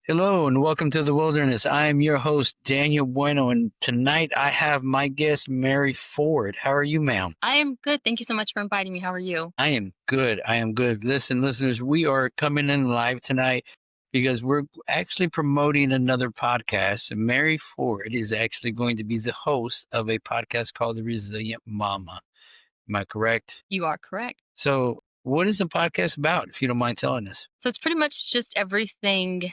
Hello and welcome to the wilderness. I am your host, Daniel Bueno, and tonight I have my guest, Mary Ford. How are you, ma'am? I am good. Thank you so much for inviting me. How are you? I am good. I am good. Listen, listeners, we are coming in live tonight because we're actually promoting another podcast. Mary Ford is actually going to be the host of a podcast called The Resilient Mama. Am I correct? You are correct. So, what is the podcast about, if you don't mind telling us? So it's pretty much just everything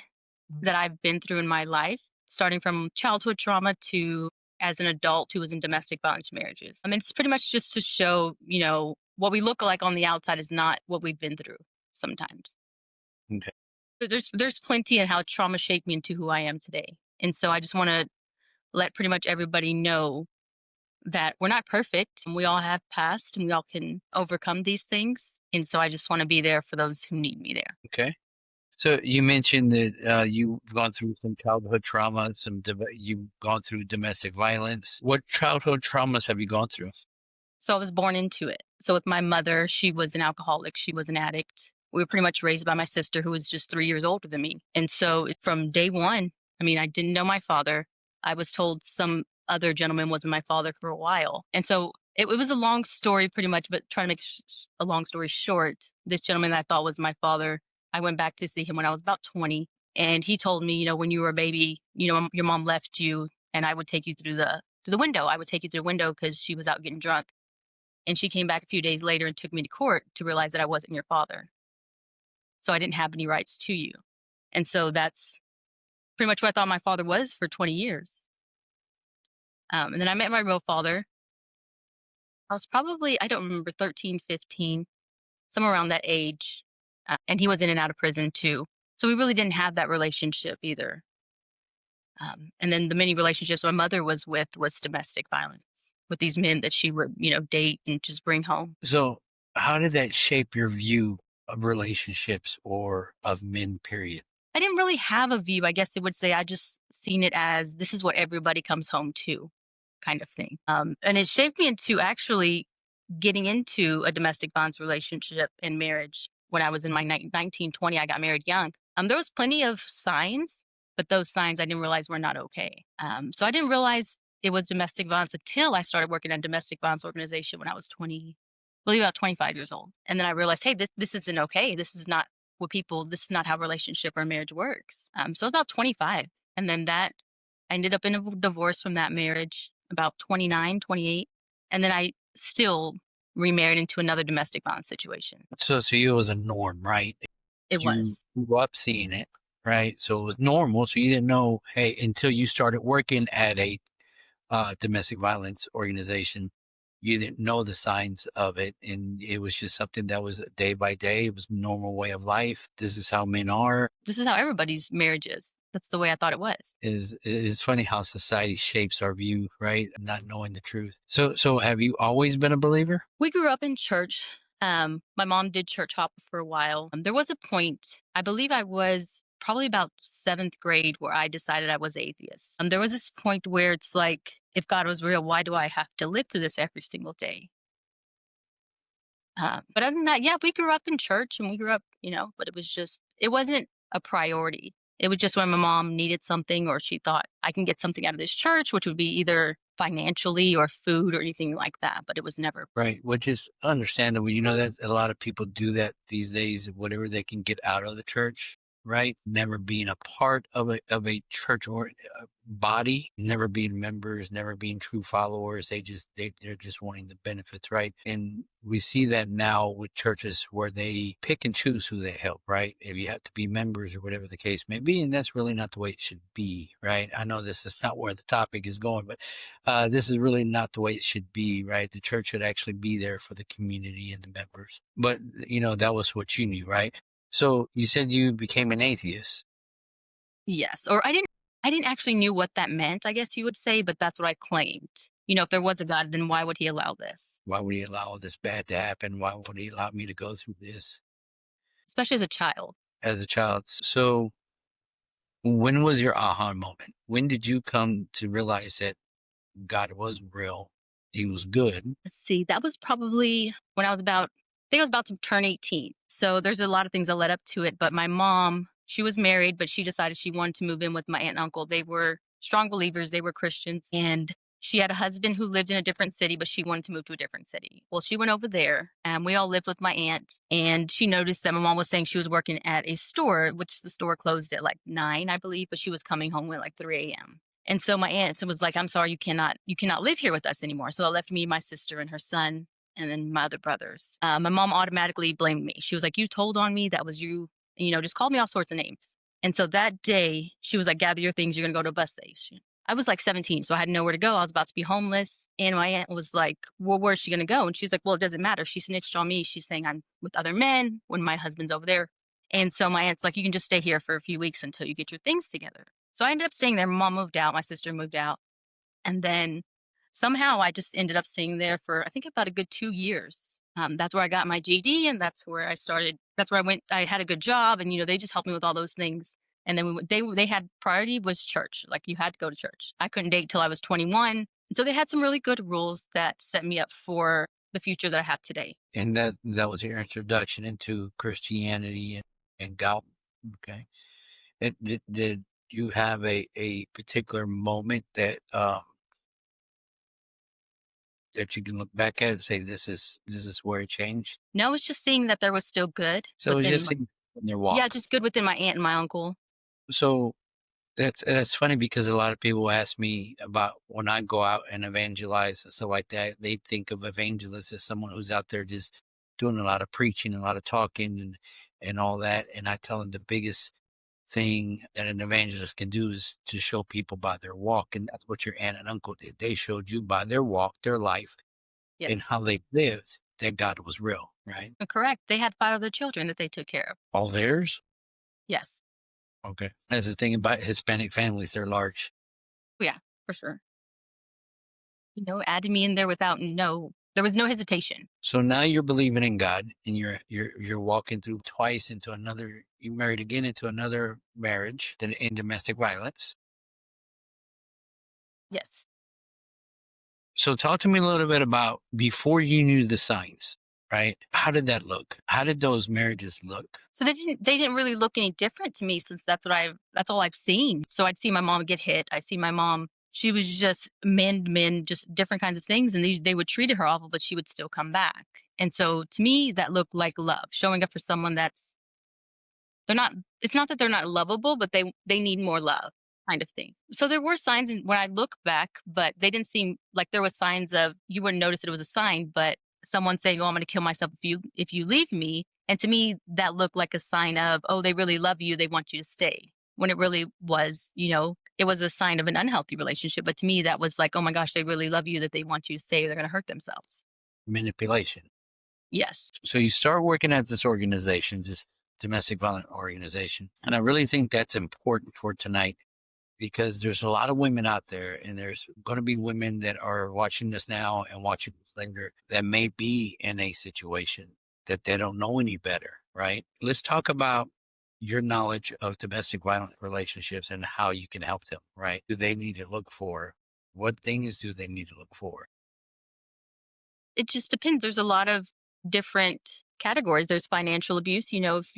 that I've been through in my life, starting from childhood trauma to as an adult who was in domestic violence marriages. I mean, it's pretty much just to show, what we look like on the outside is not what we've been through sometimes. Okay. So there's plenty in how trauma shaped me into who I am today. And so I just want to let pretty much everybody know that we're not perfect and we all have past and we all can overcome these things. And so I just want to be there for those who need me there. Okay. So you mentioned that you've gone through some childhood trauma, you've gone through domestic violence. What childhood traumas have you gone through? So I was born into it. So with my mother, she was an alcoholic. She was an addict. We were pretty much raised by my sister, who was just 3 years older than me. And so from day one, I mean, I didn't know my father. I was told some other gentleman wasn't my father for a while. And so it was a long story pretty much, but trying to make a long story short, this gentleman that I thought was my father, I went back to see him when I was about 20. And he told me, when you were a baby, your mom left you and I would take you through the window. I would take you through the window because she was out getting drunk. And she came back a few days later and took me to court to realize that I wasn't your father. So I didn't have any rights to you. And so that's pretty much what I thought my father was for 20 years. And then I met my real father. I was probably, I don't remember, 13, 15, somewhere around that age. And he was in and out of prison too. So we really didn't have that relationship either. And then the many relationships my mother was with was domestic violence with these men that she would, date and just bring home. So how did that shape your view of relationships or of men, period? I didn't really have a view. I guess it would say I just seen it as this is what everybody comes home to kind of thing. And it shaped me into actually getting into a domestic violence relationship and marriage when I was in my 19, 20. I got married young. There was plenty of signs, but those signs I didn't realize were not okay. So I didn't realize it was domestic violence until I started working at a domestic violence organization when I was 20, I believe about 25 years old. And then I realized, hey, this isn't okay. This is not this is not how relationship or marriage works. So about 25. And then I ended up in a divorce from that marriage about 29, 28. And then I still remarried into another domestic violence situation. So to you it was a norm, right? It You was. grew up seeing it, right? So it was normal. So you didn't know, hey, until you started working at a domestic violence organization, you didn't know the signs of it. And it was just something that was day by day. It was a normal way of life. This is how men are. This is how everybody's marriage is. That's the way I thought it was. It's funny how society shapes our view, right? Not knowing the truth. So have you always been a believer? We grew up in church. My mom did church hop for a while. There was a point, I believe I was probably about 7th grade, where I decided I was atheist. There was this point where it's like, if God was real, why do I have to live through this every single day? But other than that, yeah, we grew up in church and we grew up, but it wasn't a priority. It was just when my mom needed something or she thought I can get something out of this church, which would be either financially or food or anything like that. But it was never. Right, which is understandable. You know that a lot of people do that these days, whatever they can get out of the church, right? Never being a part of a church or body, never being members, never being true followers. They're just wanting the benefits, right? And we see that now with churches where they pick and choose who they help, right? If you have to be members or whatever the case may be, and that's really not the way it should be, right? I know this is not where the topic is going, but this is really not the way it should be, right? The church should actually be there for the community and the members. But, that was what you knew, right? So you said you became an atheist. Yes, or I didn't actually knew what that meant, I guess you would say, but that's what I claimed. If there was a God, then why would he allow this? Why would he allow this bad to happen? Why would he allow me to go through this Especially as a child. as a child? So when was your aha moment? When did you come to realize that God was real? He was good. Let's see, that was probably when I think I was about to turn 18. So there's a lot of things that led up to it, but my mom She was married, but she decided she wanted to move in with my aunt and uncle. They were strong believers, they were Christians, and she had a husband who lived in a different city, but she wanted to move to a different city. Well, she went over there, and we all lived with my aunt, and she noticed that my mom was saying she was working at a store, which the store closed at like 9, I believe, but she was coming home at like 3 a.m. And so my aunt was like, "I'm sorry, you cannot live here with us anymore." So it left me, my sister, and her son, and then my other brothers. My mom automatically blamed me. She was like, "You told on me. That was you." And, just called me all sorts of names. And so that day, she was like, "Gather your things. You're gonna go to a bus station." I was like 17, so I had nowhere to go. I was about to be homeless. And my aunt was like, "Well, where's she going to go?" And she's like, "Well, it doesn't matter. She snitched on me. She's saying I'm with other men when my husband's over there." And so my aunt's like, "You can just stay here for a few weeks until you get your things together." So I ended up staying there. My mom moved out. My sister moved out. And then somehow I just ended up staying there for, I think, about a good 2 years. That's where I got my GD, and that's where I started. That's where I went. I had a good job, and they just helped me with all those things. And then they had priority was church. Like, you had to go to church. I couldn't date till I was 21, and so they had some really good rules that set me up for the future that I have today. And that was your introduction into Christianity and God. Okay. Did you have a particular moment that you can look back at and say this is where it changed? No, it's just seeing that there was still good So it's within. just in their Yeah, walk. just good within my aunt and my uncle. So that's funny because a lot of people ask me about when I go out and evangelize and stuff like that. They think of evangelist as someone who's out there just doing a lot of preaching, a lot of talking, and all that. And I tell them the biggest thing that an evangelist can do is to show people by their walk, and that's what your aunt and uncle did. They showed you by their walk, their life, and Yes, how they lived that God was real, right? correct. They had 5 other children that they took care of. All theirs. Yes. Okay. That's the thing about Hispanic families; they're large. Yeah, for sure. Added me in there without there was no hesitation. So now you're believing in God, and you're walking through twice into another. You married again into another marriage in domestic violence. Yes. So talk to me a little bit about before you knew the signs, right? How did that look? How did those marriages look? So they didn't really look any different to me, since that's all I've seen. So I'd see my mom get hit. I see my mom, she was just men, just different kinds of things, and they would treat her awful, but she would still come back. And so to me, that looked like love, showing up for someone that's they're not it's not that they're not lovable, but they need more love, kind of thing. So there were signs when I look back, but they didn't seem like there was signs of, you wouldn't notice that it was a sign, but someone saying, "Oh, I'm gonna kill myself if you leave me." And to me, that looked like a sign of, oh, they really love you, they want you to stay. When it really was, it was a sign of an unhealthy relationship. But to me, that was like, oh my gosh, they really love you, that they want you to stay, or they're gonna hurt themselves. Manipulation. Yes. So you start working at this organization, this domestic violence organization. And I really think that's important for tonight because there's a lot of women out there, and there's going to be women that are watching this now and watching this later that may be in a situation that they don't know any better, right? Let's talk about your knowledge of domestic violence relationships and how you can help them, right? Do they need to look for? What things do they need to look for? It just depends. There's a lot of different categories. There's financial abuse. If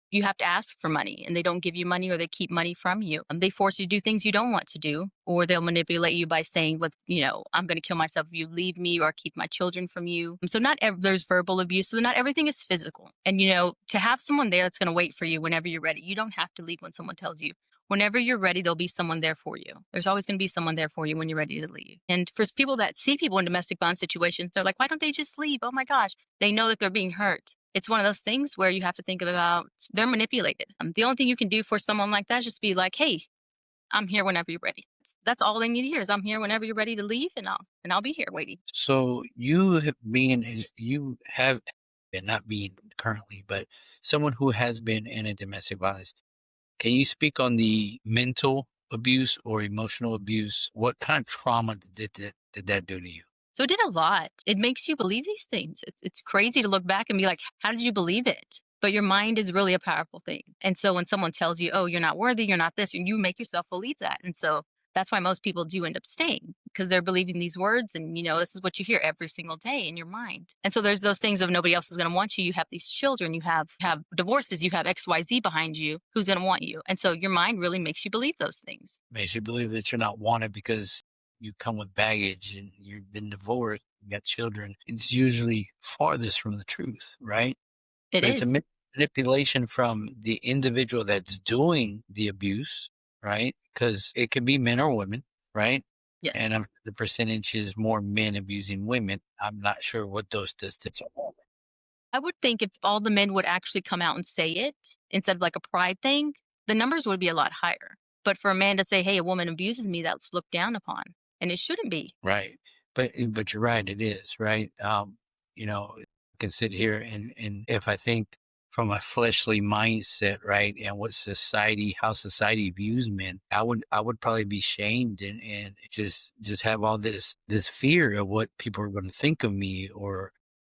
you have to ask for money and they don't give you money, or they keep money from you, they force you to do things you don't want to do, or they'll manipulate you by saying, "I'm going to kill myself if you leave me, or keep my children from you." So there's verbal abuse. So not everything is physical. And, to have someone there that's going to wait for you whenever you're ready. You don't have to leave when someone tells you. Whenever you're ready, there'll be someone there for you. There's always going to be someone there for you when you're ready to leave. And for people that see people in domestic violence situations, they're like, "Why don't they just leave? Oh my gosh." They know that they're being hurt. It's one of those things where you have to think about, they're manipulated. The only thing you can do for someone like that is just be like, "Hey, I'm here whenever you're ready." That's all they need to hear is, "I'm here whenever you're ready to leave, and I'll be here waiting." So you have been, not being currently, but someone who has been in a domestic violence. Can you speak on the mental abuse or emotional abuse? What kind of trauma did that do to you? So it did a lot. It makes you believe these things. It's crazy to look back and be like, how did you believe it? But your mind is really a powerful thing. And so when someone tells you, "Oh, you're not worthy, you're not this," and you make yourself believe that. And so That's why most people do end up staying because they're believing these words and this is what you hear every single day in your mind. And so there's those things of nobody else is going to want you. You have these children, you have divorces, you have XYZ behind you. Who's going to want you? And so your mind really makes you believe those things. Makes you believe that you're not wanted because you come with baggage and you've been divorced, you got children. It's usually farthest from the truth, right? It But it's a is. manipulation from the individual that's doing the abuse, right? Because it could be men or women, right? Yes. And the percentage is more men abusing women. I'm not sure what those statistics are. I would think if all the men would actually come out and say it instead of like a pride thing, the numbers would be a lot higher. But for a man to say, hey, a woman abuses me, that's looked down upon. And it shouldn't be. Right. But you're right, it is, right? I can sit here and if I think from a fleshly mindset, right, and how society views men, I would probably be shamed and just have all this fear of what people are going to think of me or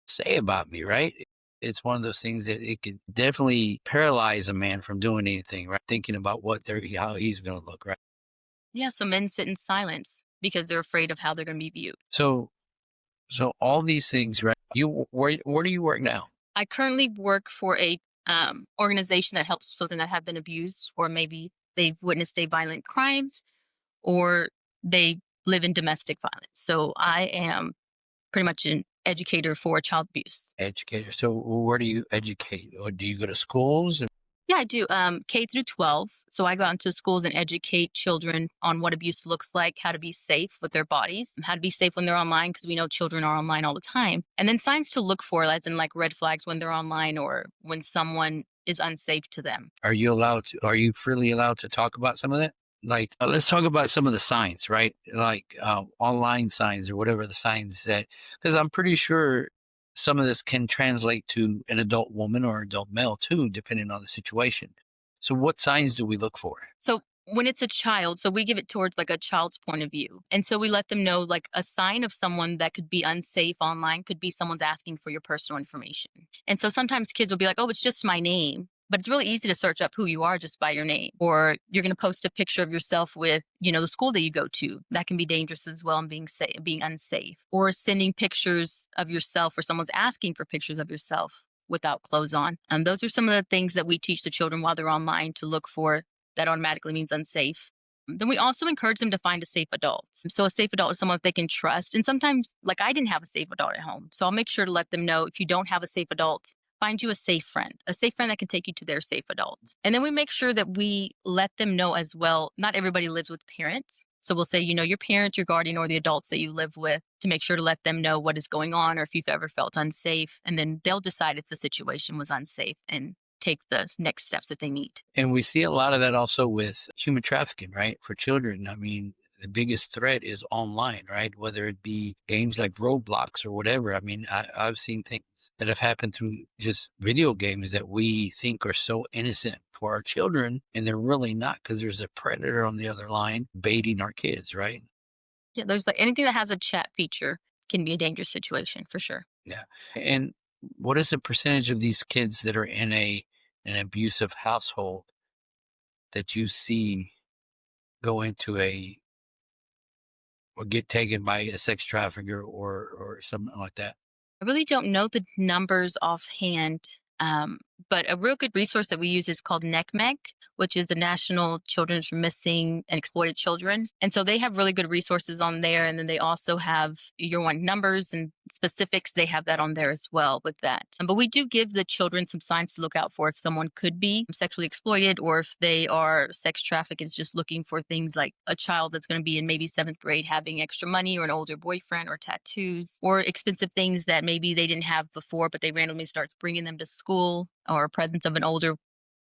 say about me, right? It's one of those things that it could definitely paralyze a man from doing anything, right? Thinking about how he's going to look, right? Yeah. So men sit in silence because they're afraid of how they're going to be viewed. So So all these things, right? Where do you work now? I currently work for a organization that helps children that have been abused, or maybe they've witnessed a violent crimes, or they live in domestic violence. So I am pretty much an educator for child abuse. Educator. So where do you educate, or do you go to schools? Yeah, I do. K through 12. So I go out into schools and educate children on what abuse looks like, how to be safe with their bodies, and how to be safe when they're online, because we know children are online all the time. And then signs to look for, as in like red flags when they're online or when someone is unsafe to them. Are you freely allowed to talk about some of that? Like, let's talk about some of the signs, right? Like online signs or whatever the signs because I'm pretty sure some of this can translate to an adult woman or adult male too, depending on the situation. So what signs do we look for? So when it's a child, so we give it towards like a child's point of view. And so we let them know like a sign of someone that could be unsafe online could be someone's asking for your personal information. And so sometimes kids will be like, oh, it's just my name. But it's really easy to search up who you are just by your name. Or you're going to post a picture of yourself with, the school that you go to. That can be dangerous as well and being unsafe. Or sending pictures of yourself or someone's asking for pictures of yourself without clothes on. Those are some of the things that we teach the children while they're online to look for that automatically means unsafe. Then we also encourage them to find a safe adult. So a safe adult is someone that they can trust. And sometimes, like I didn't have a safe adult at home. So I'll make sure to let them know if you don't have a safe adult, find you a safe friend that can take you to their safe adult. And then we make sure that we let them know as well, not everybody lives with parents. So we'll say, your parent, your guardian, or the adults that you live with to make sure to let them know what is going on or if you've ever felt unsafe. And then they'll decide if the situation was unsafe and take the next steps that they need. And we see a lot of that also with human trafficking, right? For children. I mean, the biggest threat is online, right? Whether it be games like Roblox or whatever. I mean, I've seen things that have happened through just video games that we think are so innocent for our children, and they're really not because there's a predator on the other line baiting our kids, right? Yeah, there's like anything that has a chat feature can be a dangerous situation for sure. Yeah. And what is the percentage of these kids that are in an abusive household that you see go into or get taken by a sex trafficker or something like that? I really don't know the numbers offhand, but a real good resource that we use is called NECMEC, which is the National Children's for Missing and Exploited Children. And so they have really good resources on there. And then they also have your one numbers and specifics. They have that on there as well with that. But we do give the children some signs to look out for if someone could be sexually exploited or if they are sex trafficked, is just looking for things like a child that's going to be in maybe seventh grade having extra money or an older boyfriend or tattoos or expensive things that maybe they didn't have before, but they randomly start bringing them to school, or presence of an older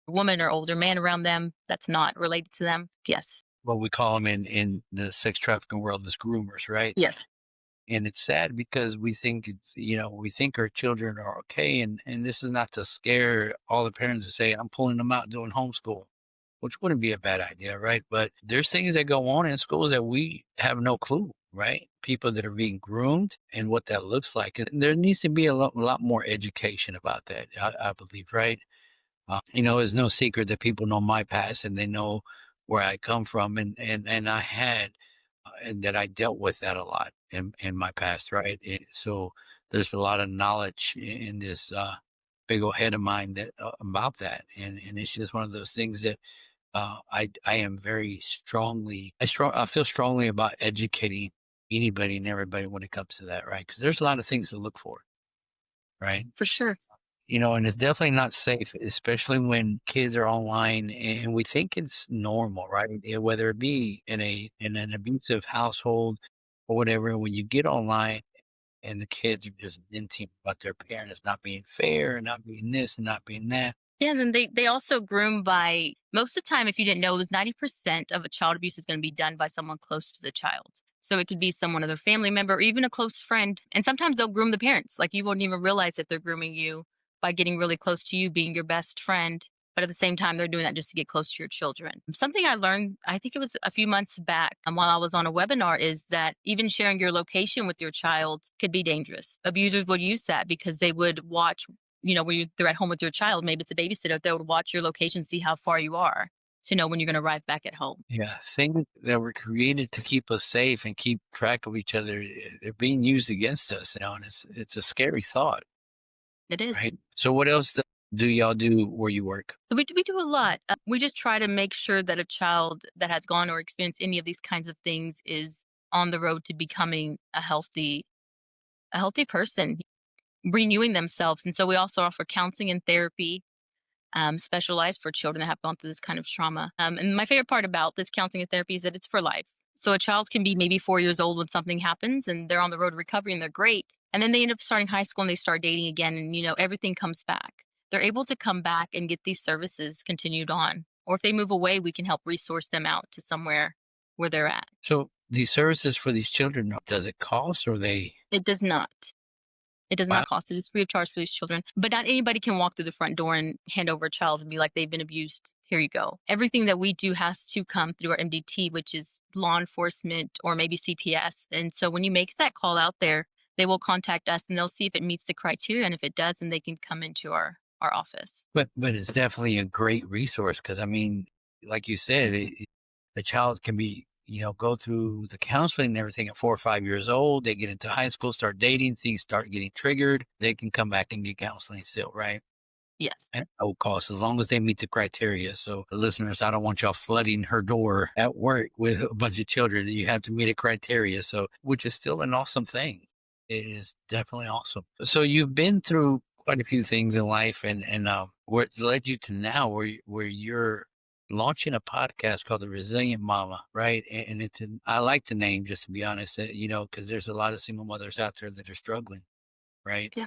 woman or older man around them that's not related to them. Yes. What we call them in the sex trafficking world is groomers, right? Yes. And it's sad because we think our children are okay. And this is not to scare all the parents to say, I'm pulling them out doing homeschool, which wouldn't be a bad idea, right? But there's things that go on in schools that we have no clue, right? People that are being groomed and what that looks like. And there needs to be a lot more education about that, I believe, right? It's no secret that people know my past and they know where I come from, and I had and that I dealt with that a lot in my past, right? So there's a lot of knowledge in this big old head of mine that about that, and it's just one of those things that I am very strongly I feel strongly about educating anybody and everybody when it comes to that, right? Because there's a lot of things to look for, right? For sure. And it's definitely not safe, especially when kids are online and we think it's normal, right? Whether it be in an abusive household or whatever, when you get online and the kids are just venting about their parents not being fair and not being this and not being that. Yeah, and then they also groom by most of the time, if you didn't know, it was 90% of a child abuse is going to be done by someone close to the child. So it could be someone other family member or even a close friend. And sometimes they'll groom the parents. Like you won't even realize that they're grooming you by getting really close to you, being your best friend. But at the same time, they're doing that just to get close to your children. Something I learned, I think it was a few months back while I was on a webinar, is that even sharing your location with your child could be dangerous. Abusers would use that because they would watch, they're at home with your child, maybe it's a babysitter, they would watch your location, see how far you are to know when you're going to arrive back at home. Yeah, things that were created to keep us safe and keep track of each other, they're being used against us, and it's a scary thought, It is. right? So what else do y'all do where you work? So we do a lot. We just try to make sure that a child that has gone or experienced any of these kinds of things is on the road to becoming a healthy person, renewing themselves. And so we also offer counseling and therapy, specialized for children that have gone through this kind of trauma. And my favorite part about this counseling and therapy is that it's for life. So a child can be maybe 4 years old when something happens and they're on the road to recovery and they're great. And then they end up starting high school and they start dating again and, everything comes back. They're able to come back and get these services continued on. Or if they move away, we can help resource them out to somewhere where they're at. So these services for these children, does it cost or they It does not. It does wow, not cost. It is free of charge for these children. But not anybody can walk through the front door and hand over a child and be like, they've been abused. Here you go. Everything that we do has to come through our MDT, which is law enforcement or maybe CPS. And so when you make that call out there, they will contact us and they'll see if it meets the criteria. And if it does, then they can come into our office. but it's definitely a great resource because I mean, like you said, the child can be, go through the counseling and everything at 4 or 5 years old. They get into high school, start dating, things start getting triggered. They can come back and get counseling still, right? Yes. At no cost, as long as they meet the criteria. So, the listeners, I don't want y'all flooding her door at work with a bunch of children. You have to meet a criteria. So, which is still an awesome thing. It is definitely awesome. So, you've been through quite a few things in life, and where it's led you to now, where you're launching a podcast called The Resilient Mama, right? And I like the name, just to be honest, because there's a lot of single mothers out there that are struggling, right? Yeah.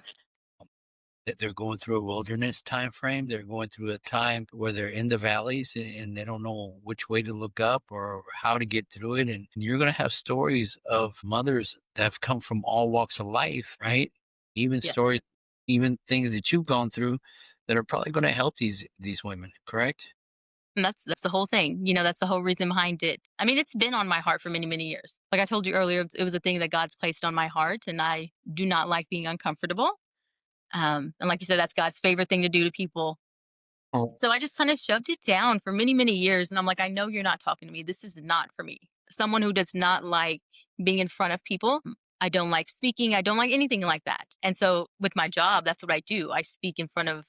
That they're going through a wilderness time frame. They're going through a time where they're in the valleys and they don't know which way to look up or how to get through it. And you're going to have stories of mothers that have come from all walks of life, right? Even Yes. stories, even things that you've gone through that are probably going to help these women, correct? And that's the whole thing. That's the whole reason behind it. I mean, it's been on my heart for many, many years. Like I told you earlier, it was a thing that God's placed on my heart, and I do not like being uncomfortable. And like you said, that's God's favorite thing to do to people. Oh. So I just kind of shoved it down for many, many years. And I'm like, I know you're not talking to me. This is not for me. Someone who does not like being in front of people. I don't like speaking. I don't like anything like that. And so with my job, that's what I do. I speak in front of,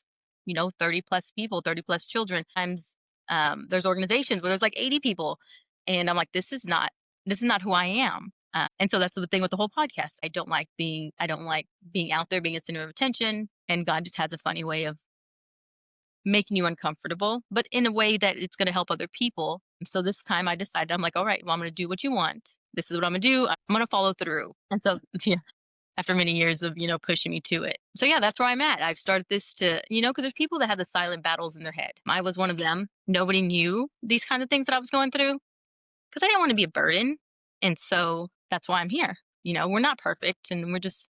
30 plus people, 30 plus children. Times there's organizations where there's like 80 people. And I'm like, this is not who I am. And so that's the thing with the whole podcast. I don't like being out there, being a center of attention. And God just has a funny way of making you uncomfortable, but in a way that it's going to help other people. So this time I decided, I'm like, all right, well, I'm going to do what you want. This is what I'm going to do. I'm going to follow through. And so, yeah, after many years of, pushing me to it. So yeah, that's where I'm at. I've started this to, because there's people that have the silent battles in their head. I was one of them. Nobody knew these kind of things that I was going through because I didn't want to be a burden. And so that's why I'm here. We're not perfect and we're just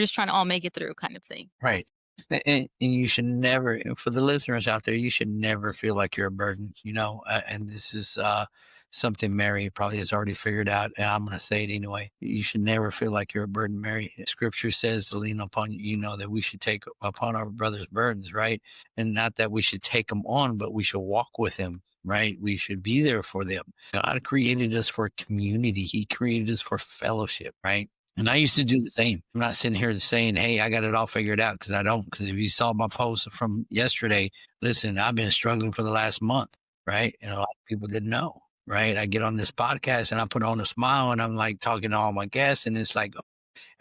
trying to all make it through kind of thing. Right. And you should never, and for the listeners out there, you should never feel like you're a burden, and this is something Mary probably has already figured out, and I'm going to say it anyway. You should never feel like you're a burden, Mary. Scripture says to lean upon, that we should take upon our brother's burdens, right? And not that we should take them on, but we should walk with him, right? We should be there for them. God created us for community. He created us for fellowship, right? And I used to do the same. I'm not sitting here saying, hey, I got it all figured out, because I don't. Because if you saw my post from yesterday, listen, I've been struggling for the last month, right? And a lot of people didn't know, right? I get on this podcast and I put on a smile and I'm like talking to all my guests, and it's like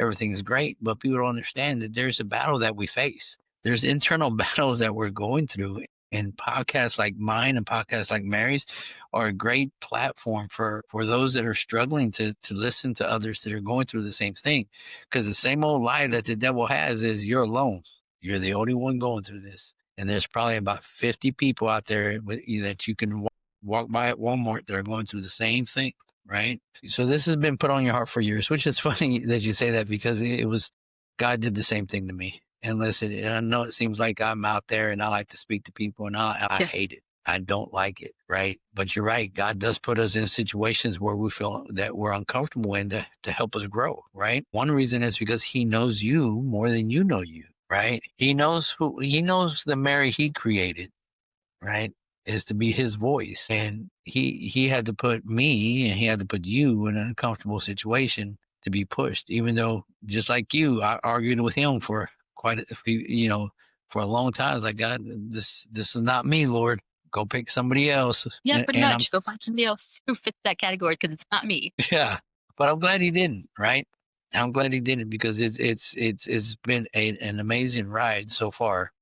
everything is great. But people don't understand that there's a battle that we face. There's internal battles that we're going through. And podcasts like mine and podcasts like Mary's are a great platform for those that are struggling to listen to others that are going through the same thing. Because the same old lie that the devil has is you're alone. You're the only one going through this. And there's probably about 50 people out there that you can walk by at Walmart that are going through the same thing, right? So this has been put on your heart for years, which is funny that you say that, because it was, God did the same thing to me. And listen, and I know it seems like I'm out there and I like to speak to people, and I Yeah. hate it. I don't like it, right? But you're right. God does put us in situations where we feel that we're uncomfortable in to help us grow, right? One reason is because he knows you more than you know you, right? He knows the Mary he created, right? Is to be his voice. And he had to put me and he had to put you in an uncomfortable situation to be pushed, even though, just like you, I argued with him for quite a few, for a long time. I was like, God, this is not me, Lord. Go pick somebody else. Yeah, And, pretty and I'm much. Go find somebody else who fits that category because it's not me. yeah, but I'm glad he didn't, right? I'm glad he didn't, because it's been an amazing ride so far.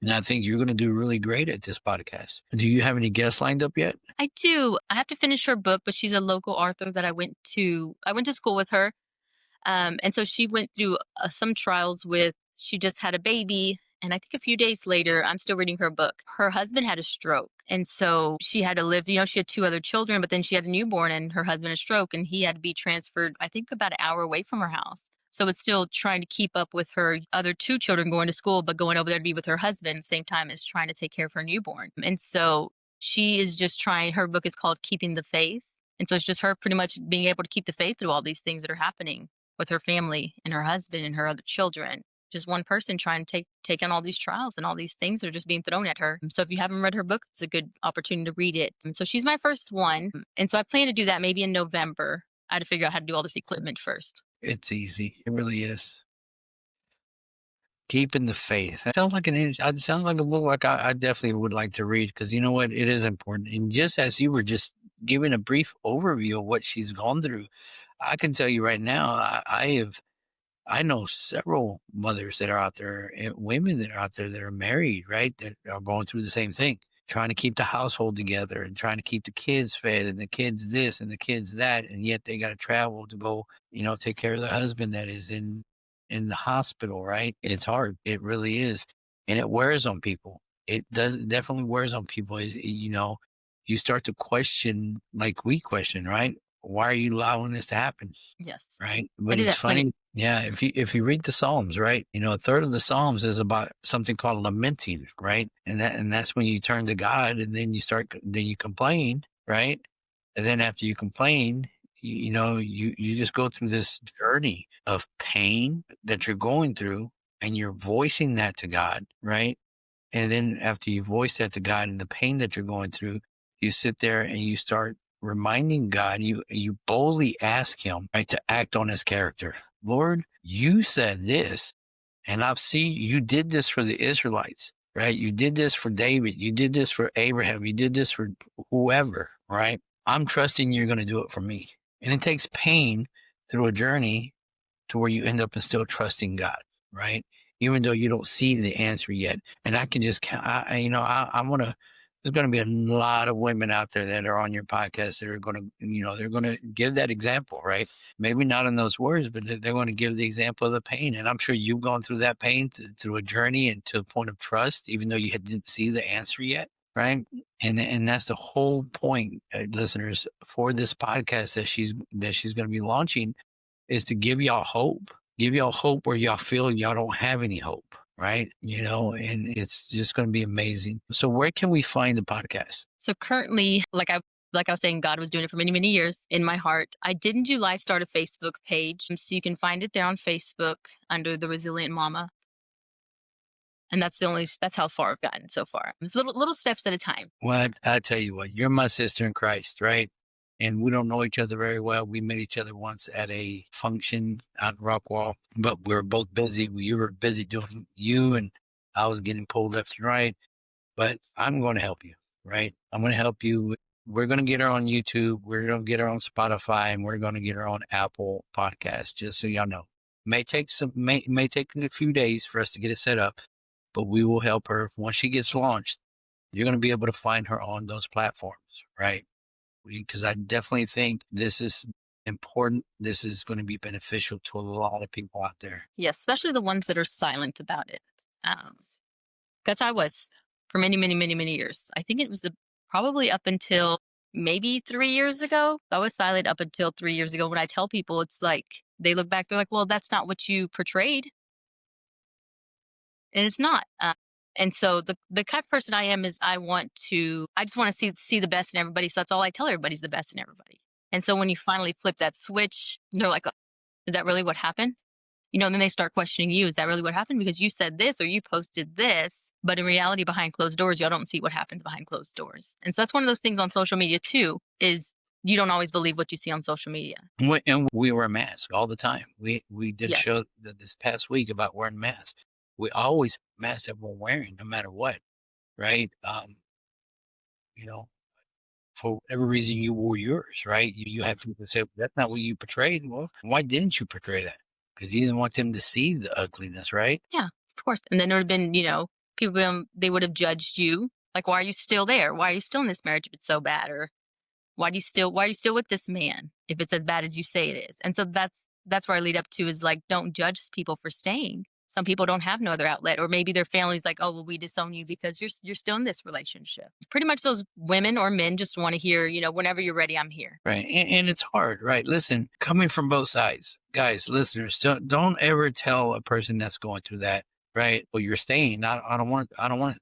And I think you're going to do really great at this podcast. Do you have any guests lined up yet? I do. I have to finish her book, but she's a local author that I went to school with her. And so she went through some trials with, she just had a baby. And I think a few days later, I'm still reading her book. Her husband had a stroke. And so she had to live, she had two other children, but then she had a newborn and her husband a stroke. And he had to be transferred, I think, about an hour away from her house. So it's still trying to keep up with her other two children going to school, but going over there to be with her husband at the same time as trying to take care of her newborn. And so she is just trying, her book is called Keeping the Faith. And so it's just her pretty much being able to keep the faith through all these things that are happening with her family and her husband and her other children. Just one person trying to take on all these trials and all these things that are just being thrown at her. So if you haven't read her book, it's a good opportunity to read it. And so she's my first one. And so I plan to do that maybe in November. I had to figure out how to do all this equipment first. It's easy. It really is. Keeping the faith. That sounds like it sounds like a book like I definitely would like to read, because you know what? It is important. And just as you were just giving a brief overview of what she's gone through, I can tell you right now, I know several mothers that are out there, and women that are out there that are married, right? That are going through the same thing, trying to keep the household together and trying to keep the kids fed and the kids this and the kids that. And yet they got to travel to go, take care of their husband that is in the hospital, right? It's hard. It really is. And it wears on people. It definitely wears on people. You start to question, like we question, right? Why are you allowing this to happen? Yes. Right. I But do it's that plenty. funny. Yeah. If you read the Psalms, right, a third of the Psalms is about something called lamenting, right? And that's when you turn to God, and then you complain, right? And then after you complain, you just go through this journey of pain that you're going through, and you're voicing that to God, right? And then after you voice that to God and the pain that you're going through, you sit there and you start reminding God, you boldly ask him, right, to act on his character. Lord, you said this, and I've seen you did this for the Israelites, right? You did this for David. You did this for Abraham. You did this for whoever, right? I'm trusting you're going to do it for me. And it takes pain through a journey to where you end up in still trusting God, right? Even though you don't see the answer yet. And I can just, I want to, there's going to be a lot of women out there that are on your podcast that are going to, they're going to give that example, right? Maybe not in those words, but they're going to give the example of the pain. And I'm sure you've gone through that pain through a journey and to a point of trust, even though you didn't see the answer yet, right? And that's the whole point, listeners, for this podcast that she's going to be launching, is to give y'all hope where y'all feel y'all don't have any hope, right? And it's just going to be amazing. So where can we find the podcast? So currently, like I was saying, God was doing it for many, many years in my heart. I did in July start a Facebook page. So you can find it there on Facebook under the Resilient Mama. And that's how far I've gotten so far. It's little steps at a time. Well, I tell you what, you're my sister in Christ, right? And we don't know each other very well. We met each other once at a function out in Rockwall, but we were both busy. You were busy doing you, and I was getting pulled left and right. But I'm going to help you, right? I'm going to help you. We're going to get her on YouTube. We're going to get her on Spotify, and we're going to get her on Apple Podcasts. Just so y'all know, may take a few days for us to get it set up, but we will help her once she gets launched. You're going to be able to find her on those platforms, right? Because I definitely think this is important. This is going to be beneficial to a lot of people out there. Yes, especially the ones that are silent about it. That's how I was for many, many, many, many years. I think it was probably up until maybe 3 years ago. I was silent up until 3 years ago. When I tell people, it's like they look back, they're like, "Well, that's not what you portrayed," and it's not. And so the type of person I am is I just want to see the best in everybody. So that's all I tell everybody's the best in everybody. And so when you finally flip that switch, they're like, "Oh, is that really what happened?" And then they start questioning you. Is that really what happened? Because you said this or you posted this, but in reality, behind closed doors, y'all don't see what happens behind closed doors. And so that's one of those things on social media too, is you don't always believe what you see on social media. And we wear masks all the time. We did a Yes. show this past week about wearing masks. We always masks that we're wearing, no matter what, right? You know, for whatever reason you wore yours, right? You have people say that's not what you portrayed. Well, why didn't you portray that? Because you didn't want them to see the ugliness, right? Yeah, of course. And then there would have been, people, they would have judged you. Like, why are you still there? Why are you still in this marriage if it's so bad? Or why are you still with this man if it's as bad as you say it is? And so that's where I lead up to is like, don't judge people for staying. Some people don't have no other outlet, or maybe their family's like, oh, well, we disown you because you're still in this relationship. Pretty much those women or men just want to hear, whenever you're ready, I'm here. Right. And it's hard, right? Listen, coming from both sides, guys, listeners, don't ever tell a person that's going through that, right? Well, you're staying. I don't want to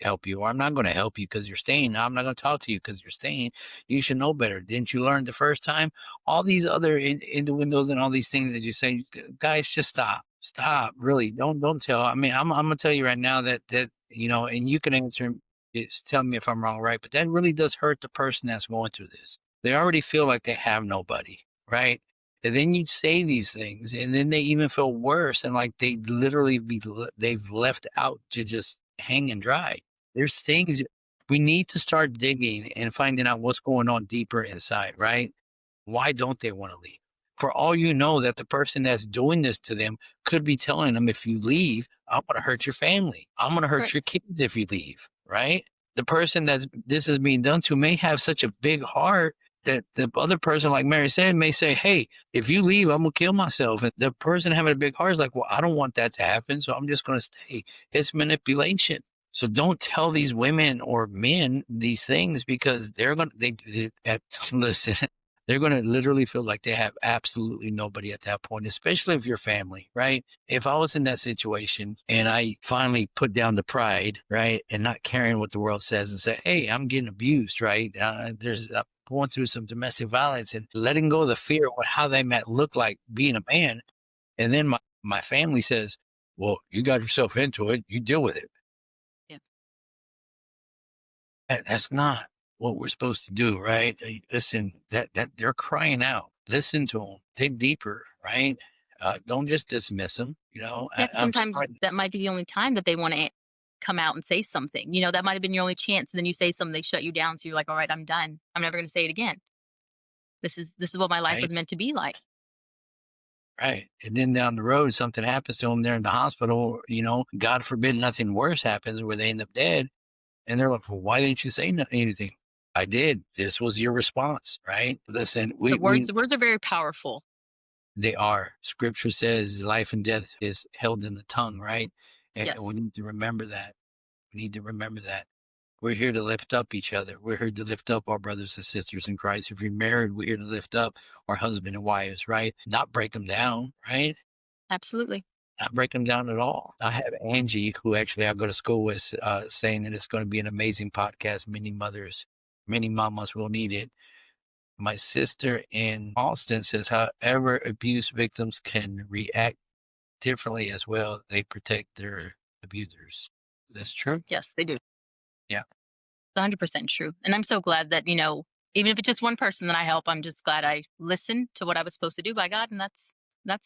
help you, or I'm not going to help you because you're staying. I'm not going to talk to you because you're staying. You should know better. Didn't you learn the first time? All these other innuendos and all these things that you say, guys, just stop. Stop. Really. Don't tell. I mean, I'm going to tell you right now that, and you can answer it's tell me if I'm wrong, right? But that really does hurt the person that's going through this. They already feel like they have nobody, right? And then you say these things, and then they even feel worse, and like they've left out to just hang and dry. There's things we need to start digging and finding out what's going on deeper inside, right? Why don't they want to leave? For all you know, that the person that's doing this to them could be telling them, if you leave, I'm going to hurt your family. I'm going to hurt Right. your kids if you leave, right? The person that this is being done to may have such a big heart that the other person, like Mary said, may say, hey, if you leave, I'm going to kill myself. And the person having a big heart is like, well, I don't want that to happen, so I'm just going to stay. It's manipulation. So don't tell these women or men these things, because they're going to, listen, they're going to literally feel like they have absolutely nobody at that point, especially if you're family, right? If I was in that situation and I finally put down the pride, right, and not caring what the world says and say, hey, I'm getting abused, right? I'm going through some domestic violence, and letting go of the fear of how they might look like being a man. And then my family says, well, you got yourself into it, you deal with it. Yeah. That's not what we're supposed to do, right? Listen, that they're crying out. Listen to them. Dig deeper, right? Don't just dismiss them. Yeah, I'm sometimes sorry, that might be the only time that they want to come out and say something. That might have been your only chance. And then you say something, they shut you down. So you're like, all right, I'm done. I'm never going to say it again. This is what my life right? was meant to be like. Right. And then down the road, something happens to them. They're in the hospital. God forbid nothing worse happens where they end up dead. And they're like, well, why didn't you say anything? I did. This was your response, right? Listen, The words are very powerful. they are. Scripture says life and death is held in the tongue, right? And we Yes, need to remember that. We need to remember that. We're here to lift up each other. We're here to lift up our brothers and sisters in Christ. If you're married, we're here to lift up our husband and wives, right? Not break them down, right? absolutely. not break them down at all. I have Angie, who actually I go to school with, saying that it's going to be an amazing podcast. Many mamas will need it. My sister in Austin says, however, abuse victims can react differently as well. They protect their abusers. That's true. Yes, they do. It's Yeah. 100% true. And I'm so glad that, even if it's just one person that I help, I'm just glad I listened to what I was supposed to do by God. And that's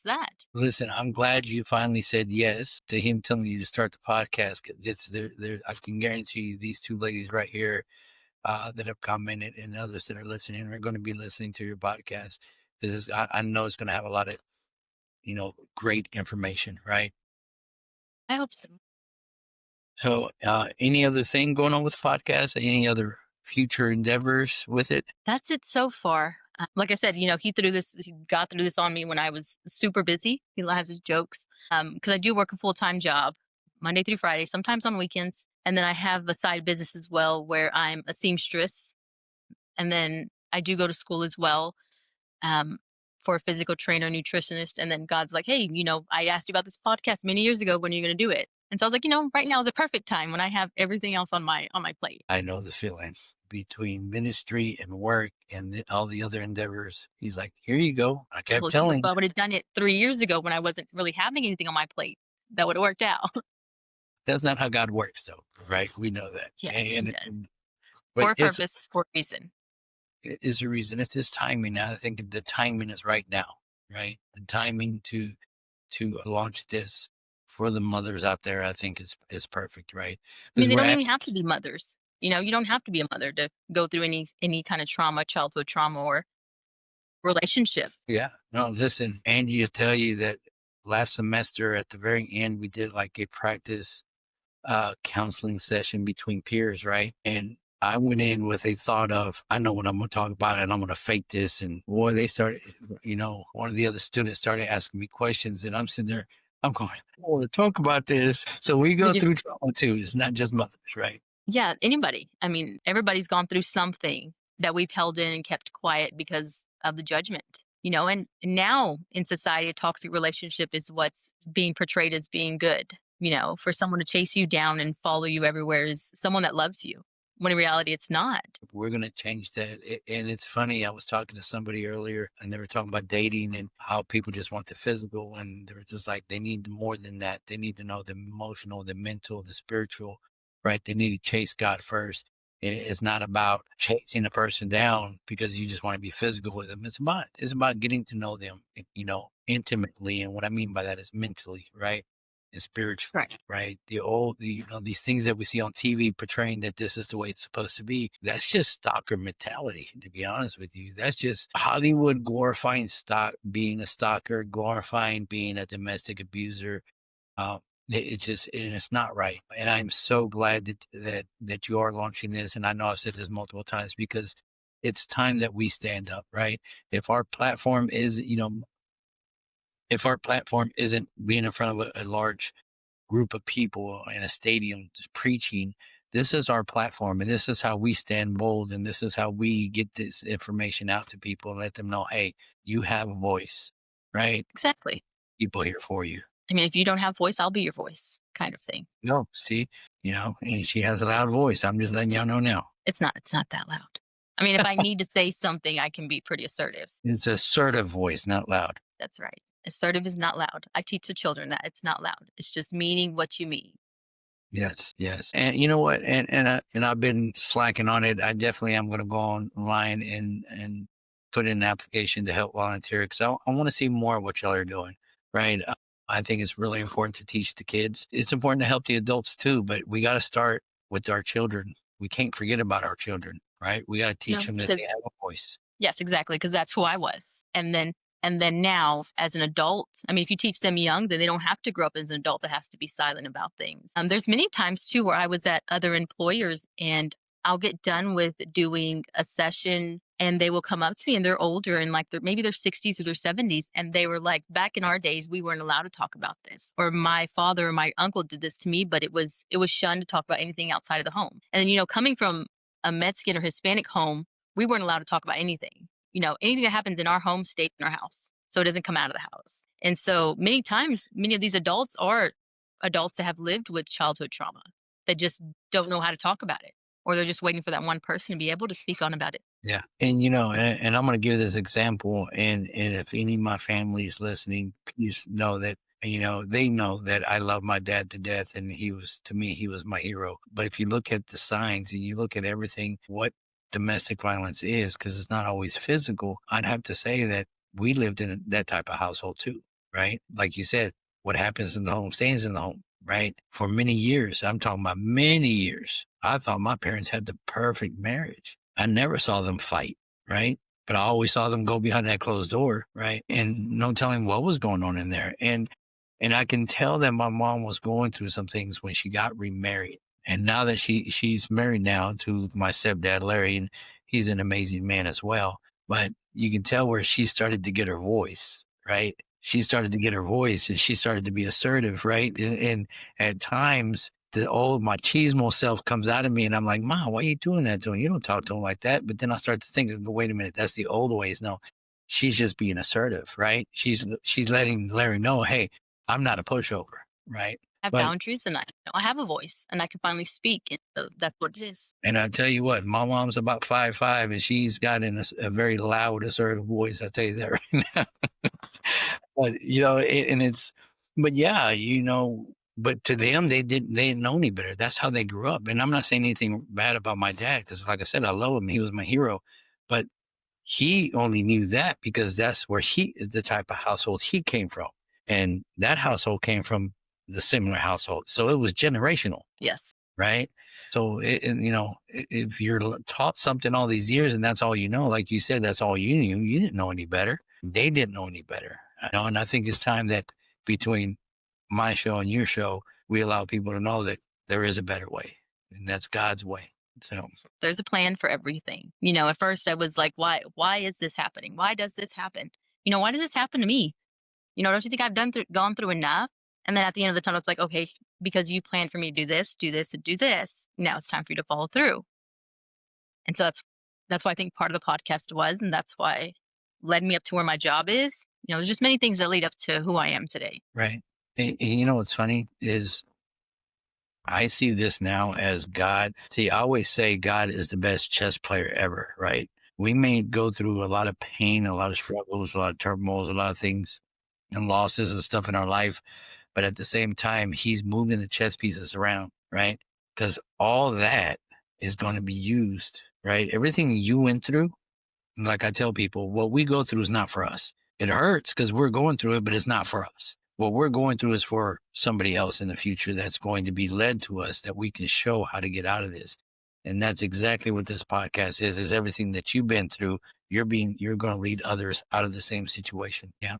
that. Listen, I'm glad you finally said yes to him telling you to start the podcast. 'Cause it's there. I can guarantee you, these two ladies right here that have commented and others that are listening are going to be listening to your podcast. I know it's going to have a lot of great information, right? I hope so. So, any other thing going on with the podcast? Any other future endeavors with it? That's it so far. Like I said, he got through this on me when I was super busy. He has his jokes. Because I do work a full-time job, Monday through Friday, sometimes on weekends. And then I have a side business as well where I'm a seamstress. And then I do go to school as well, um, for a physical trainer, nutritionist. And then God's like, hey, I asked you about this podcast many years ago. When are you going to do it? And so I was like, right now is a perfect time when I have everything else on my plate. I know the feeling between ministry and work and all the other endeavors. He's like, here you go. I kept Well, if telling I you. would have done it 3 years ago when I wasn't really having anything on my plate, that would have worked out. That's not how God works, though, right? We know that. Yes, he does. But For a purpose, for a reason. it's a reason. It's his timing. I think the timing is right now, right? The timing to launch this for the mothers out there, I think is perfect, right? I mean, Because they we're don't at, even have to be mothers. You don't have to be a mother to go through any kind of trauma, childhood trauma or relationship. yeah. No, listen, Angie will tell you that last semester at the very end, we did like a practice counseling session between peers, right? And I went in with a thought of, I know what I'm going to talk about and I'm going to fake this. And boy, they started, one of the other students started asking me questions and I'm sitting there, I'm going, I want to talk about this. So we We go just through trauma too. It's not just mothers, right? Yeah, anybody. I mean, everybody's gone through something that we've held in and kept quiet because of the judgment. And now in society, a toxic relationship is what's being portrayed as being good. For someone to chase you down and follow you everywhere is someone that loves you, when in reality, it's not. We're going to change that. And it's funny. I was talking to somebody earlier and they were talking about dating and how people just want the physical. And they were just like, they need more than that. They need to know the emotional, the mental, the spiritual, right? They need to chase God first. And it's not about chasing a person down because you just want to be physical with them. It's about getting to know them, intimately. And what I mean by that is mentally, right? And spiritually, Right. right? These things that we see on TV portraying that this is the way it's supposed to be. That's just stalker mentality, to be honest with you. That's just Hollywood glorifying being a stalker, glorifying being a domestic abuser. It's not right. And I'm so glad that you are launching this. And I know I've said this multiple times because it's time that we stand up, right? If our platform is, if our platform isn't being in front of a large group of people in a stadium just preaching, this is our platform and this is how we stand bold and this is how we get this information out to people and let them know, hey, you have a voice, right? Exactly. People here for you. I mean, if you don't have voice, I'll be your voice, kind of thing. No, see, and she has a loud voice. I'm just letting y'all know now. It's not that loud. I mean, if I need to say something, I can be pretty assertive. It's assertive voice, not loud. That's right. Assertive is not loud. I teach the children that it's not loud. It's just meaning what you mean. Yes, yes. And you know what? And I've been slacking on it. I definitely am going to go online and put in an application to help volunteer because I want to see more of what y'all are doing. Right. I think it's really important to teach the kids. It's important to help the adults too, but we got to start with our children. We can't forget about our children, right? We got to teach them that they Because have a voice. yes, exactly, because that's who I was. And then now as an adult, I mean, if you teach them young, then they don't have to grow up as an adult that has to be silent about things. There's many times too where I was at other employers and I'll get done with doing a session and they will come up to me and they're older and like maybe their 60s or their 70s. And they were like, back in our days, we weren't allowed to talk about this. Or my father or my uncle did this to me, but it was shunned to talk about anything outside of the home. And then, coming from a Mexican or Hispanic home, we weren't allowed to talk about anything. Anything that happens in our home stays in our house. So it doesn't come out of the house. And so many times, many of these adults are adults that have lived with childhood trauma that just don't know how to talk about it, or they're just waiting for that one person to be able to speak on about it. Yeah. And and I'm gonna give this example, and if any of my family is listening, please know that, they know that I love my dad to death, and to me, he was my hero. But if you look at the signs and you look at everything, what domestic violence is, because it's not always physical, I'd have to say that we lived in that type of household too, right? Like you said, what happens in the home stays in the home, right? For many years, I'm talking about many years, I thought my parents had the perfect marriage. I never saw them fight, right? But I always saw them go behind that closed door, right? And no telling what was going on in there. And I can tell that my mom was going through some things when she got remarried. And now that she's married now to my stepdad, Larry, and he's an amazing man as well. But you can tell where she started to get her voice, right? She started to get her voice, and she started to be assertive, right? And at times the old machismo self comes out of me, and I'm like, Mom, why are you doing that to him? You don't talk to him like that. But then I start to think, wait a minute, that's the old ways. No, she's just being assertive, right? She's letting Larry know, hey, I'm not a pushover, right? I have But boundaries, and I have a voice, and I can finally speak. And so that's what it is. and I tell you what, my mom's about 5'5", and she's got a very loud, assertive voice. I tell you that right now. But but yeah, but to them, they didn't know any better. That's how they grew up. And I'm not saying anything bad about my dad, because like I said, I love him. He was my hero. But he only knew that because that's where the type of household he came from. And that household came from the similar household. So it was generational, Yes. right? So, if you're taught something all these years and that's all you know, like you said, that's all you knew, you didn't know any better. They didn't know any better. And I think it's time that between my show and your show, we allow people to know that there is a better way, and that's God's way. So, There's a plan for everything. At first I was like, why is this happening? Why does this happen? Why does this happen to me? Don't you think I've gone through enough? And then at the end of the tunnel, it's like, okay, because you planned for me to do this, and do this. Now it's time for you to follow through. And so that's why I think part of the podcast was, and that's why led me up to where my job is. There's just many things that lead up to who I am today. right. And you know what's funny is I see this now as God. See, I always say God is the best chess player ever, right? We may go through a lot of pain, a lot of struggles, a lot of turmoils, a lot of things and losses and stuff in our life. But at the same time, he's moving the chess pieces around, right? Because all that is going to be used, right? Everything you went through, like I tell people, what we go through is not for us. It hurts because we're going through it, but it's not for us. What we're going through is for somebody else in the future that's going to be led to us, that we can show how to get out of this. And that's exactly what this podcast is everything that you've been through. You're going to lead others out of the same situation. Yeah.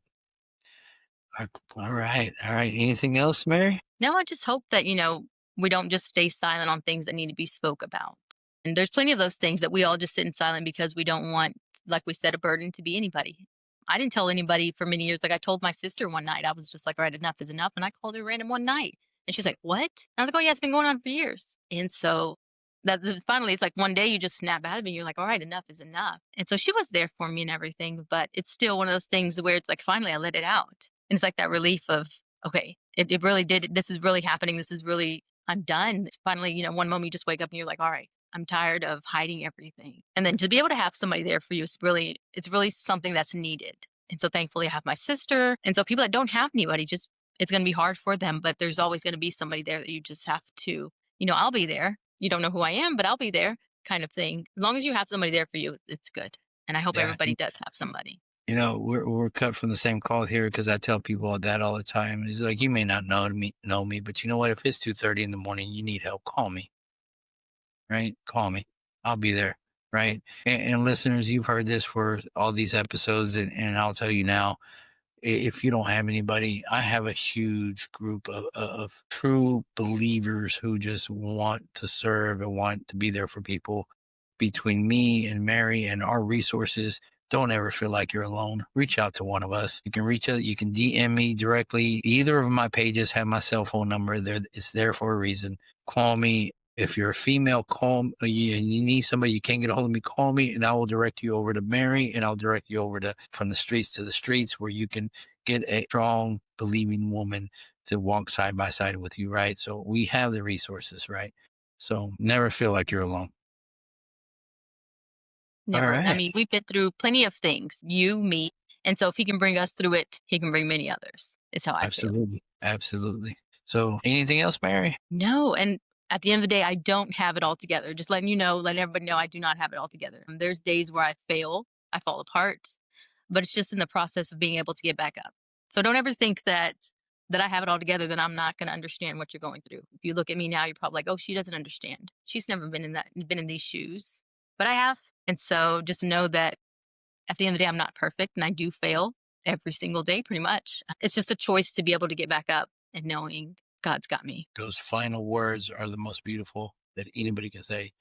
All right. All right. Anything else, Mary? Now I just hope that, we don't just stay silent on things that need to be spoke about. And there's plenty of those things that we all just sit in silent because we don't want, like we said, a burden to be anybody. I didn't tell anybody for many years. Like I told my sister one night, I was just like, all right, enough is enough. And I called her random one night. And she's like, what? And I was like, oh, yeah, it's been going on for years. And so finally, it's like one day you just snap out of it. And you're like, all right, enough is enough. And so she was there for me and everything. But it's still one of those things where it's like, finally, I let it out. And it's like that relief of, okay, it really did. This is really happening. This is really, I'm done. It's finally, one moment you just wake up and you're like, all right, I'm tired of hiding everything. And then to be able to have somebody there for you it's really something that's needed. And so thankfully I have my sister. And so people that don't have anybody, it's going to be hard for them, but there's always going to be somebody there that you just have to, I'll be there. You don't know who I am, but I'll be there, kind of thing. As long as you have somebody there for you, it's good. And I hope Yeah. everybody does have somebody. We're cut from the same cloth here, because I tell people that all the time. It's like, you may not know me, but you know what? If it's 2:30 in the morning, you need help, call me. Right? Call me. I'll be there. Right? And listeners, you've heard this for all these episodes, and I'll tell you now, if you don't have anybody, I have a huge group of true believers who just want to serve and want to be there for people. Between me and Mary and our resources, don't ever feel like you're alone. Reach out to one of us. You can reach out. You can DM me directly. Either of my pages have my cell phone number. It's there for a reason. Call me. If you're a female, you need somebody, you can't get a hold of me, call me, and I will direct you over to Mary, and I'll direct you over to From the Streets to the Streets, where you can get a strong, believing woman to walk side by side with you, right? So we have the resources, right? So never feel like you're alone. All Never. I right. mean, we've been through plenty of things, you, me, and so if he can bring us through it, he can bring many others, is how I feel. Absolutely. Absolutely. So anything else, Mary? No, and at the end of the day, I don't have it all together. Just letting you know, letting everybody know I do not have it all together. There's days where I fail, I fall apart, but it's just in the process of being able to get back up. So don't ever think that I have it all together, that I'm not going to understand what you're going through. If you look at me now, you're probably like, "Oh, she doesn't understand. She's never been in these shoes." But I have. And so just know that at the end of the day, I'm not perfect and I do fail every single day pretty much. It's just a choice to be able to get back up and knowing God's got me. Those final words are the most beautiful that anybody can say.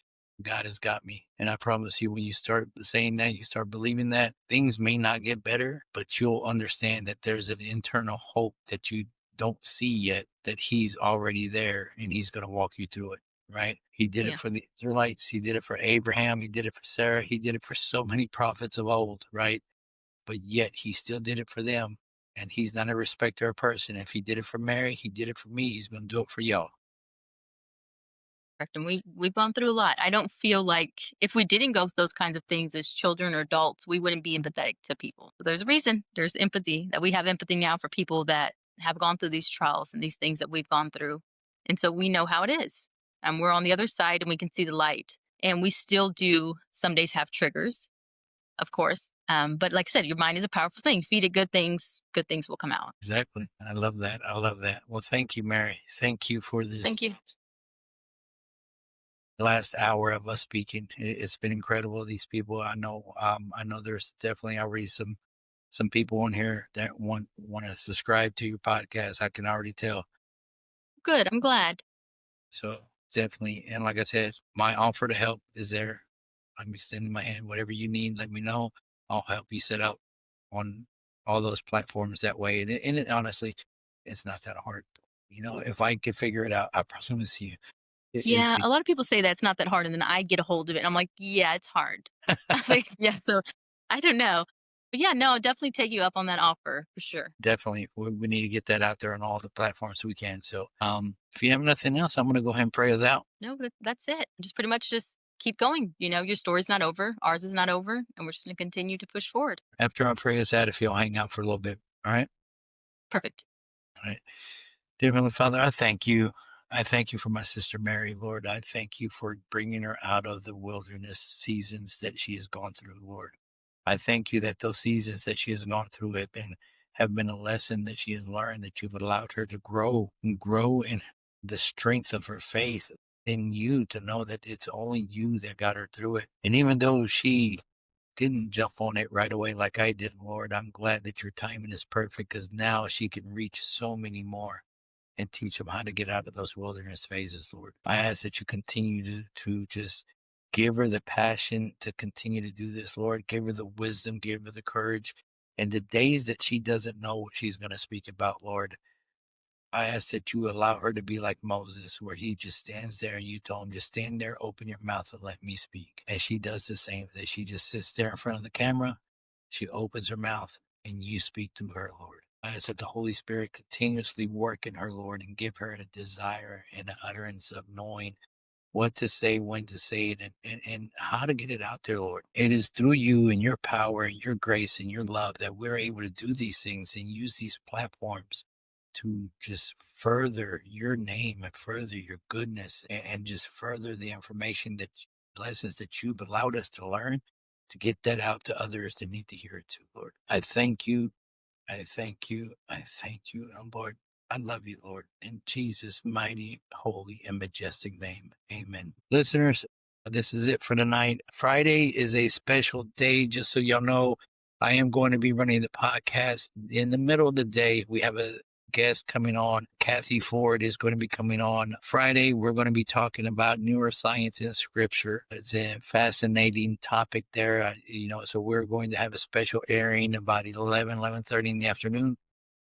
God has got me. And I promise you, when you start saying that, you start believing that, things may not get better, but you'll understand that there's an internal hope that you don't see yet, that He's already there and He's going to walk you through it, right? He did it Yeah. for the Israelites. He did it for Abraham. He did it for Sarah. He did it for so many prophets of old, right? But yet He still did it for them. And He's not a respecter of person. If He did it for Mary, He did it for me. He's going to do it for y'all. And we've gone through a lot. I don't feel like if we didn't go through those kinds of things as children or adults, we wouldn't be empathetic to people. So there's a reason. There's empathy, that we have empathy now for people that have gone through these trials and these things that we've gone through. And so we know how it is. And we're on the other side and we can see the light. And we still do some days have triggers, of course. But like I said, your mind is a powerful thing. Feed it good things will come out. Exactly. I love that. I love that. Well, thank you, Mary. Thank you for this Thank you. last hour of us speaking. It's been incredible. These people, I know there's definitely already some people on here that want to subscribe to your podcast. I can already tell. Good. I'm glad. So definitely, and like I said, my offer to help is there. I'm extending my hand. Whatever you need, let me know. I'll help you set up on all those platforms that way. And honestly, it's not that hard. You know, if I could figure it out, I promise you, Yeah, it's a lot of people say that it's not that hard, and then I get a hold of it, and I'm like, "Yeah, it's hard." I was like, "Yeah," so I don't know. But yeah, no, definitely take you up on that offer for sure. definitely we need to get that out there on all the platforms we can. So, if you have nothing else, I'm going to go ahead and pray us out. No, that's it. Just pretty much just keep going. Your story's not over, ours is not over, and we're just gonna continue to push forward. After I pray us out, if you'll hang out for a little bit, all right? Perfect. All right. Dear Heavenly Father, I thank you. I thank you for my sister Mary, Lord. I thank you for bringing her out of the wilderness seasons that she has gone through, Lord. I thank you that those seasons that she has gone through have been a lesson that she has learned, that you've allowed her to grow and grow in the strength of her faith in you, to know that it's only you that got her through it. And even though she didn't jump on it right away like I did, Lord, I'm glad that your timing is perfect, because now she can reach so many more and teach them how to get out of those wilderness phases, Lord. I ask that you continue to just give her the passion to continue to do this, Lord. Give her the wisdom, give her the courage. And the days that she doesn't know what she's going to speak about, Lord, I ask that you allow her to be like Moses, where he just stands there and you told him, just stand there, open your mouth and let me speak. And she does the same thing. She just sits there in front of the camera. She opens her mouth and you speak through her, Lord. I ask that the Holy Spirit continuously work in her, Lord, and give her a desire and an utterance of knowing what to say, when to say it, and how to get it out there, Lord. It is through you and your power and your grace and your love that we're able to do these things and use these platforms to just further your name and further your goodness, and just further the information, that lessons that you've allowed us to learn, to get that out to others that need to hear it too, Lord. I thank you. I thank you. I thank you, Lord. I love you, Lord. In Jesus' mighty, holy, and majestic name. Amen. Listeners, this is it for tonight. Friday is a special day, just so y'all know. I am going to be running the podcast in the middle of the day. We have a guest coming on. Kathy Ford is going to be coming on Friday. We're going to be talking about neuroscience in scripture. It's a fascinating topic there. So we're going to have a special airing about 11:30 in the afternoon.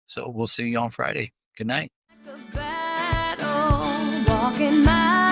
So we'll see you on Friday. Good night. Like a battle, walking my